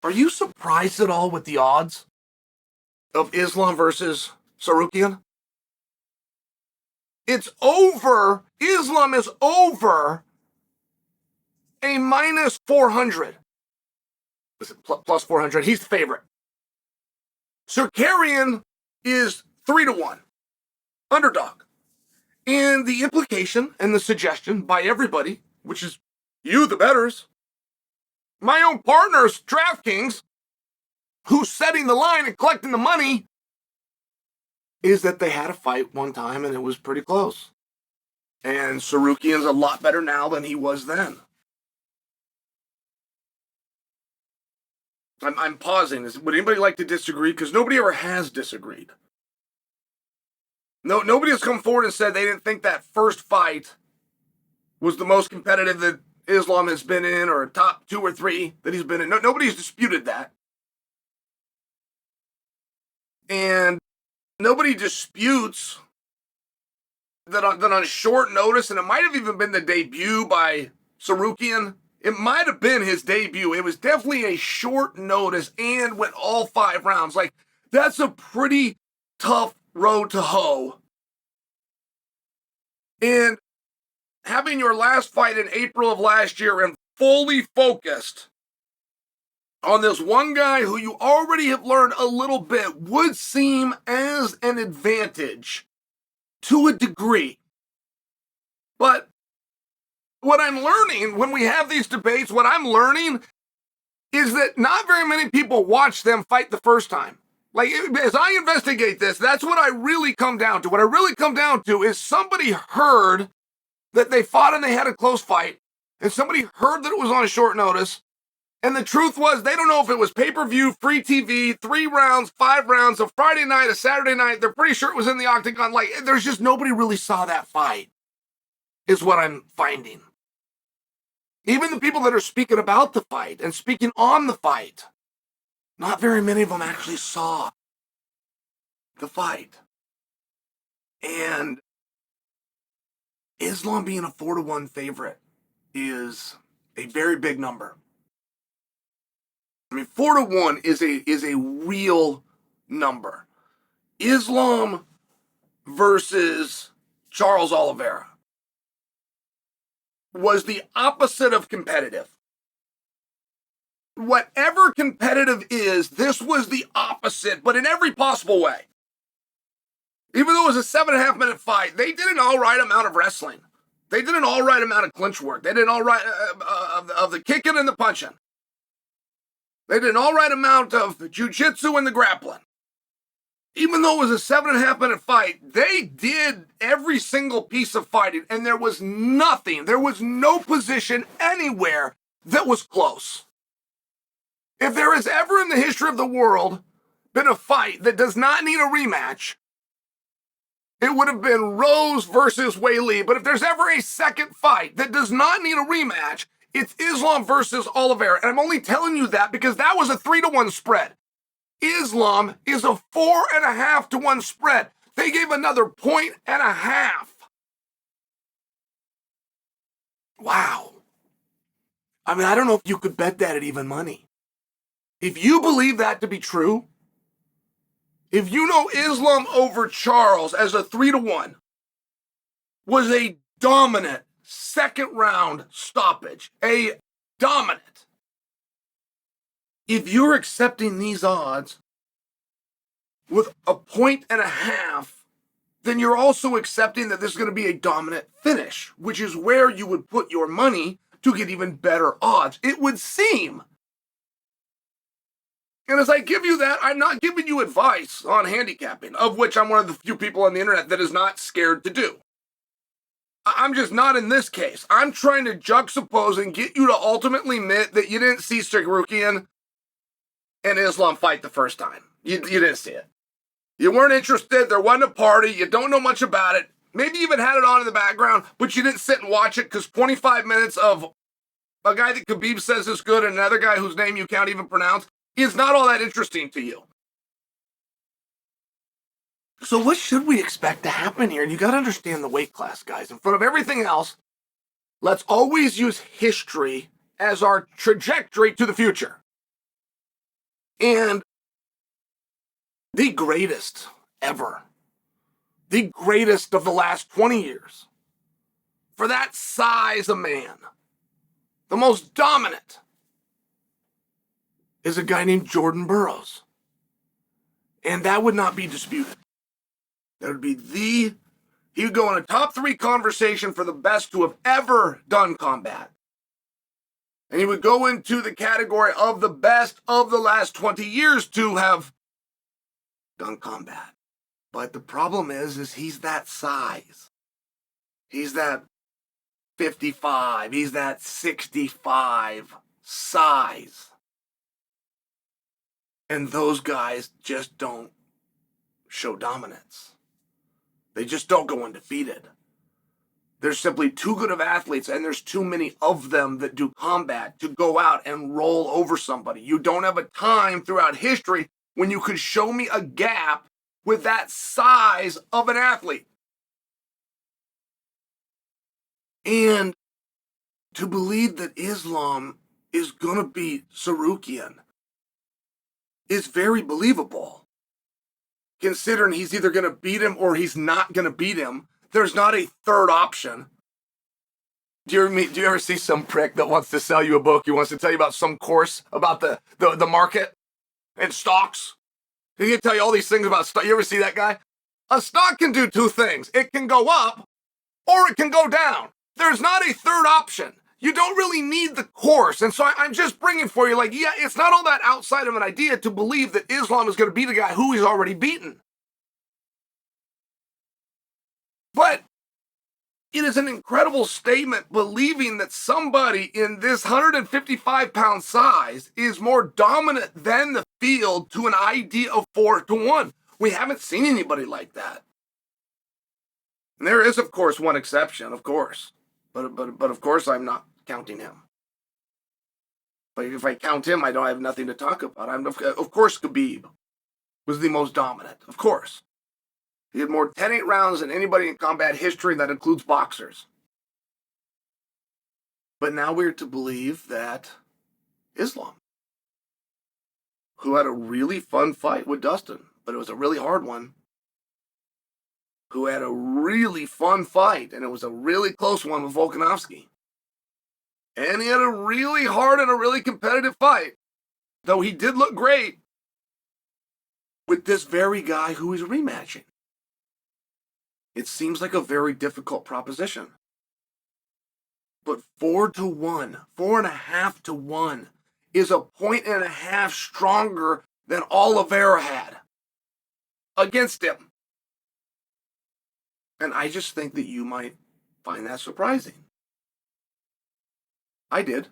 Are you surprised at all with the odds of Islam versus Tsarukyan? It's over. Islam is over a minus 400. Plus 400. He's the favorite. Tsarukyan is 3-1. Underdog. And the implication and the suggestion by everybody, which is you, the bettors, my own partners, DraftKings, who's setting the line and collecting the money, is that they had a fight one time and it was pretty close. And Tsarukyan's a lot better now than he was then. I'm pausing. Would anybody like to disagree? Because nobody ever has disagreed. No, nobody has come forward and said they didn't think that first fight was the most competitive that Islam has been in, or top 2 or 3 that he's been in. Nobody's disputed that. And nobody disputes that on short notice, and it might have even been the debut by Tsarukyan. It might have been his debut. It was definitely a short notice and went all 5 rounds. Like, that's a pretty tough road to hoe. And having your last fight in April of last year and fully focused on this one guy who you already have learned a little bit would seem as an advantage to a degree. But what I'm learning when we have these debates, what I'm learning is that not very many people watch them fight the first time. Like, as I investigate this, that's what I really come down to. What I really come down to is somebody heard that they fought and they had a close fight, and somebody heard that it was on short notice, and the truth was they don't know if it was pay-per-view, free TV, 3 rounds, 5 rounds, a Friday night, a Saturday night. They're pretty sure it was in the octagon. Like, there's just nobody really saw that fight, is what I'm finding. Even the people that are speaking about the fight and speaking on the fight, not very many of them actually saw the fight. And Islam being a 4-1 favorite is a very big number. I mean, 4-1 is a real number. Islam versus Charles Oliveira was the opposite of competitive. Whatever competitive is, this was the opposite, but in every possible way. Even though it was a 7.5-minute fight, they did an all right amount of wrestling. They did an all right amount of clinch work. They did an all right of the kicking and the punching. They did an all right amount of jiu-jitsu and the grappling. Even though it was a 7.5-minute fight, they did every single piece of fighting, and there was nothing, there was no position anywhere that was close. If there has ever in the history of the world been a fight that does not need a rematch, it would have been Rose versus Weili. But if there's ever a second fight that does not need a rematch, it's Islam versus Oliveira. And I'm only telling you that because that was a 3-1 spread. Islam is a 4.5-1 spread. They gave another 1.5. Wow. I mean, I don't know if you could bet that at even money. If you believe that to be true, if you know Islam over Charles as a 3-1 was a dominant second round stoppage, a dominant. If you're accepting these odds with a 1.5, then you're also accepting that this is going to be a dominant finish, which is where you would put your money to get even better odds. It would seem. And as I give you that, I'm not giving you advice on handicapping, of which I'm one of the few people on the internet that is not scared to do. I'm just not in this case. I'm trying to juxtapose and get you to ultimately admit that you didn't see Tsarukyan and Islam fight the first time. You didn't see it. You weren't interested. There wasn't a party. You don't know much about it. Maybe you even had it on in the background, but you didn't sit and watch it because 25 minutes of a guy that Khabib says is good and another guy whose name you can't even pronounce is not all that interesting to you. So what should we expect to happen here? And you got to understand the weight class, guys. In front of everything else, let's always use history as our trajectory to the future. And the greatest ever, the greatest of the last 20 years, for that size of man, the most dominant, is a guy named Jordan Burroughs. And that would not be disputed. That would be he would go in a top 3 conversation for the best to have ever done combat. And he would go into the category of the best of the last 20 years to have done combat. But the problem is he's that size. He's that 55. He's that 65 size. And those guys just don't show dominance. They just don't go undefeated. There's simply too good of athletes, and there's too many of them that do combat to go out and roll over somebody. You don't have a time throughout history when you could show me a gap with that size of an athlete. And to believe that Islam is going to beat Tsarukyan is very believable, considering he's either going to beat him or he's not going to beat him. There's not a third option. Do you ever see some prick that wants to sell you a book? He wants to tell you about some course about the market and stocks. He can tell you all these things about stock. You ever see that guy? A stock can do 2 things. It can go up or it can go down. There's not a third option. You don't really need the course. And so I'm just bringing for you, like, yeah, it's not all that outside of an idea to believe that Islam is going to beat a guy who he's already beaten. But it is an incredible statement believing that somebody in this 155-pound size is more dominant than the field to an idea of 4-1. We haven't seen anybody like that. And there is, of course, one exception, of course. But of course I'm not counting him. But if I count him, I don't have nothing to talk about. Of course Khabib was the most dominant, of course. He had more 10-8 rounds than anybody in combat history, and that includes boxers. But now we're to believe that Islam, who had a really fun fight with Dustin, but it was a really hard one, who had a really fun fight, and it was a really close one with Volkanovski. And he had a really hard and a really competitive fight, though he did look great, with this very guy who he's rematching. It seems like a very difficult proposition. But 4-1, 4.5-1 is a 1.5 stronger than Oliveira had against him. And I just think that you might find that surprising. I did.